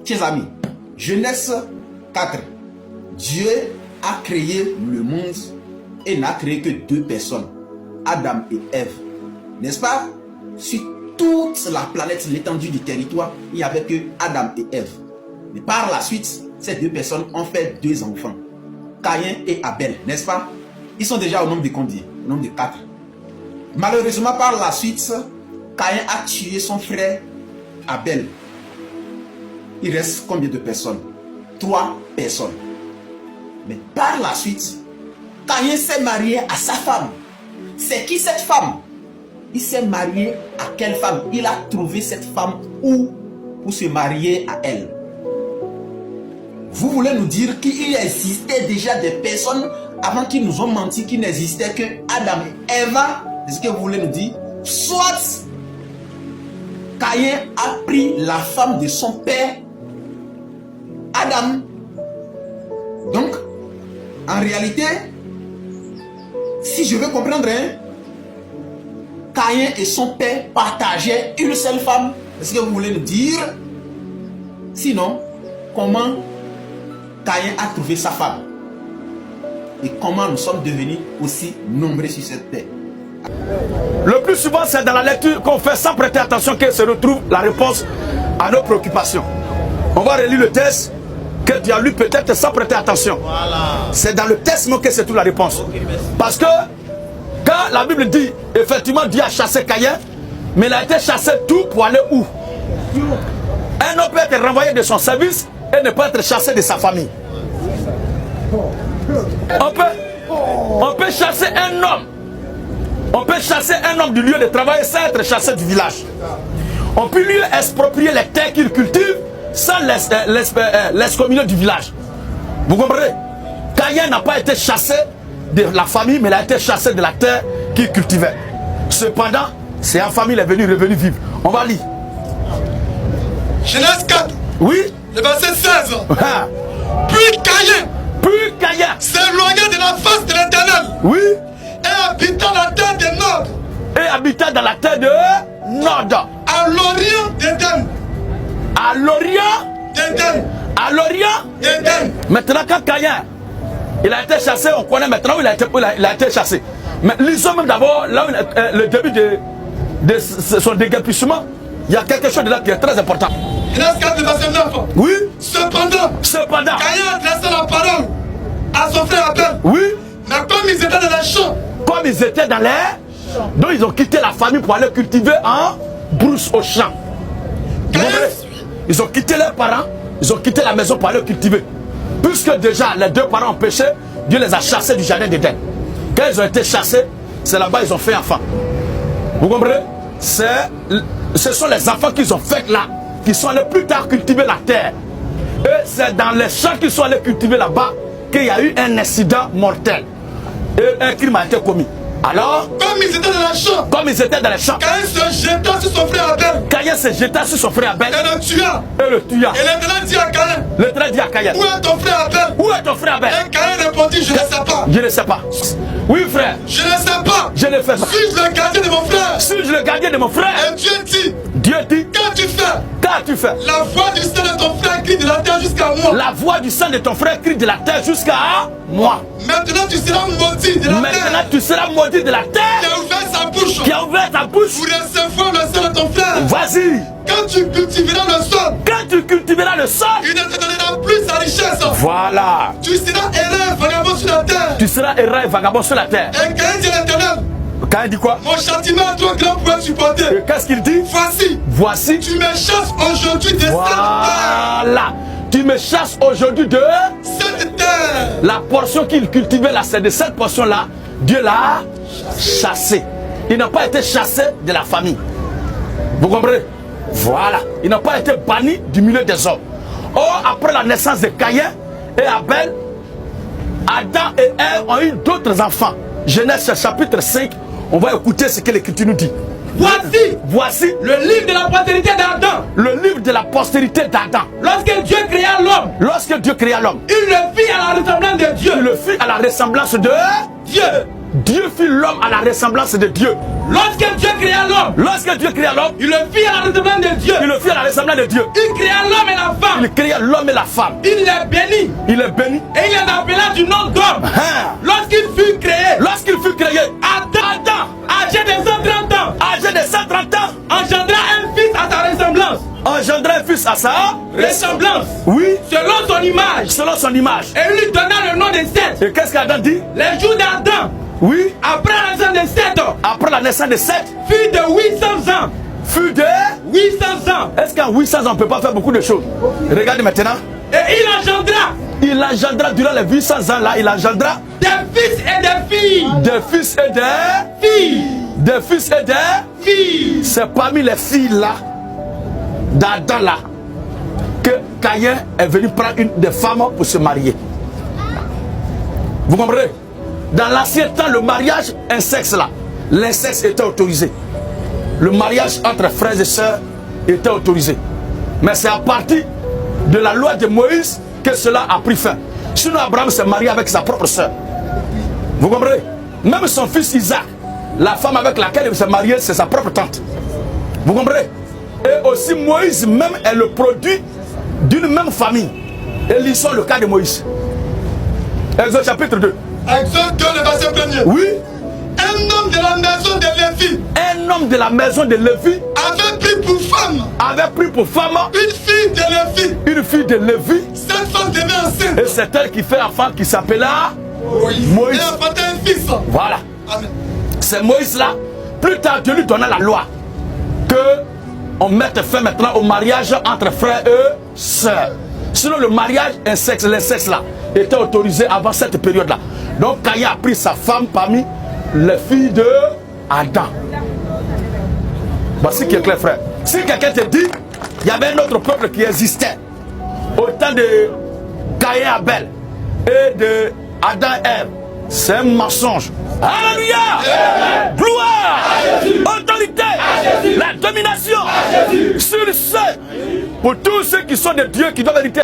Chers amis, Genèse 4. Dieu a créé le monde et n'a créé que 2 personnes, Adam et Ève. N'est-ce pas? Sur toute la planète, l'étendue du territoire, il n'y avait que Adam et Ève. Mais par la suite, ces 2 personnes ont fait 2 enfants, Caïn et Abel, n'est-ce pas? Ils sont déjà au nombre de combien? Au nombre de 4. Malheureusement, par la suite, Caïn a tué son frère Abel. Il reste combien de personnes? 3 personnes. Mais par la suite, Caïn s'est marié à sa femme. C'est qui cette femme? Il s'est marié à quelle femme? Il a trouvé cette femme où pour se marier à elle. Vous voulez nous dire qu'il existait déjà des personnes avant qu'ils nous ont menti, qu'il n'existait que Adam et Eva? C'est ce que vous voulez nous dire? Soit Caïn a pris la femme de son père Adam. Donc, en réalité, si je veux comprendre, Caïn et son père partageaient une seule femme. Est-ce que vous voulez nous dire? Sinon, comment Caïn a trouvé sa femme? Et comment nous sommes devenus aussi nombreux sur cette terre? Le plus souvent, c'est dans la lecture qu'on fait sans prêter attention que se retrouve la réponse à nos préoccupations. On va relire le texte que tu as lu peut-être sans prêter attention. Voilà. C'est dans le texte que se trouve la réponse. Parce que quand la Bible dit, effectivement, Dieu a chassé Caïn, mais il a été chassé tout pour aller où? Un homme peut être renvoyé de son service et ne pas être chassé de sa famille. On peut chasser un homme. On peut chasser un homme du lieu de travail sans être chassé du village. On peut lui exproprier les terres qu'il cultive sans l'excommunier du village. Vous comprenez? Caïn n'a pas été chassé de la famille, mais il a été chassé de la terre qu'il cultivait. Cependant, c'est en famille, il est revenu vivre. On va lire. Genèse 4. Oui. Le verset 16. Ah. Puis Caïn s'éloigna de la face de l'Éternel. Oui. Et habita la terre de Nod. Et habita dans la terre de Nod. À l'orient d'Éden. À l'orient d'Éden. À l'orient d'Éden. Maintenant, quand Caïn il a été chassé, on connaît maintenant où il a été chassé. Mais lisons même d'abord là où le début de son déguerpissement. Il y a quelque chose de là qui est très important. Genèse 4, verset 9. Oui. Cependant, Caïn adressa la parole à son frère Abel. Oui. Mais comme ils étaient dans les champs. Comme ils étaient dans les champs. Donc ils ont quitté la famille pour aller cultiver en brousse au champ. Ils ont quitté leurs parents, ils ont quitté la maison pour aller cultiver. Puisque déjà les 2 parents ont péché, Dieu les a chassés du jardin d'Éden. Quand ils ont été chassés, c'est là-bas qu'ils ont fait enfant. Vous comprenez? Ce sont les enfants qu'ils ont fait là, qui sont allés plus tard cultiver la terre. Et c'est dans les champs qu'ils sont allés cultiver là-bas qu'il y a eu un incident mortel. Et un crime a été commis. Alors, comme ils étaient dans les champs, Caïn se jeta sur son frère Abel. Et le tua. Et l'Éternel dit à Caïn. Où est ton frère Abel? Et Caïn répondit, je ne sais pas. Oui, frère. Je ne sais pas. Je ne fais pas. Suis-je le gardien de mon frère? Et Dieu dit. Qu'as-tu fait? La voix du sang de ton frère crie de la terre jusqu'à moi. La voix du sang de ton frère crie de la terre jusqu'à moi. Maintenant tu seras maudit de la terre. Qui a ouvert sa bouche. Pour recevoir le sang de ton frère. Vas-y. Quand tu cultiveras le sol. Il ne te donnera plus sa richesse. Voilà. Tu seras errant et vagabond sur la terre. Et Caïn dit à l'Éternel. Caïn dit quoi? Mon châtiment est trop grand pour être supporté. Qu'est-ce qu'il dit? Voici. Tu me chasses aujourd'hui de cette terre. Voilà. Tu me chasses aujourd'hui de cette terre. La portion qu'il cultivait là, c'est de cette portion-là. Dieu l'a chassé. Il n'a pas été chassé de la famille. Vous comprenez? Voilà. Il n'a pas été banni du milieu des hommes. Or, après la naissance de Caïn et Abel, Adam et Ève ont eu d'autres enfants. Genèse chapitre 5, on va écouter ce que l'Écriture nous dit. Voici le livre de la postérité d'Adam. Le livre de la postérité d'Adam. Lorsque Dieu créa l'homme, il le fit à la ressemblance de Dieu. Il le fit à la ressemblance de Dieu. Dieu fit l'homme à la ressemblance de Dieu. Lorsque Dieu créa l'homme, il le fit à la ressemblance de Dieu. Il créa l'homme et la femme. Il créa l'homme et la femme. Il les bénit. Il est béni. Et il les appela du nom d'homme. Lorsqu'il fut créé, Adam, âgé de 130 ans, engendra un fils à sa ressemblance. Engendra un fils à sa ressemblance. Oui. Selon son image. Et il lui donna le nom de Seth. Et qu'est-ce qu'Adam dit? Les jours d'Adam. Oui. Après la naissance de Seth. Après la naissance de Seth. Fut de 800 ans. Fut de 800 ans. Est-ce qu'en 800 ans on ne peut pas faire beaucoup de choses? Regardez maintenant. Et il engendra durant les 800 ans là, il engendra des fils et des filles. Des fils et des filles. Des fils et des filles. C'est parmi les filles là, d'Adam là, que Caïn est venu prendre une des femmes pour se marier. Vous comprenez? Dans l'ancien temps, le mariage incexe là, l'incexe était autorisé. Le mariage entre frères et sœurs était autorisé. Mais c'est à partir de la loi de Moïse que cela a pris fin. Sinon, Abraham s'est marié avec sa propre sœur. Vous comprenez? Même son fils Isaac, la femme avec laquelle il s'est marié, c'est sa propre tante. Vous comprenez? Et aussi Moïse même est le produit d'une même famille. Et lisons le cas de Moïse. Exode chapitre 2. Exode 2, le verset 1er. Oui. Un homme de la maison de Lévi. Un homme de la maison de Lévi avait pris pour femme. Avait pris pour femme une fille de Lévi. Une fille de Lévi. Cette femme devait enceinte. Et c'est elle qui fait enfant qui s'appela Moïse. Et enfantait un fils. Voilà. Amen. C'est Moïse là. Plus tard, Dieu lui donna la loi que on mette fin maintenant au mariage entre frères et sœurs. Sinon, le mariage incexe, l'incexe là, était autorisé avant cette période-là. Donc, Caïn a pris sa femme parmi les filles de Adam. Voici qui est clair, frère. Si quelqu'un te dit, il y avait un autre peuple qui existait au temps de Caïn et Abel et de Adam et Ève, c'est un mensonge. Alléluia! Gloire! Autorité! La domination! Sur ceux, pour tous ceux qui sont des dieux qui doivent hériter.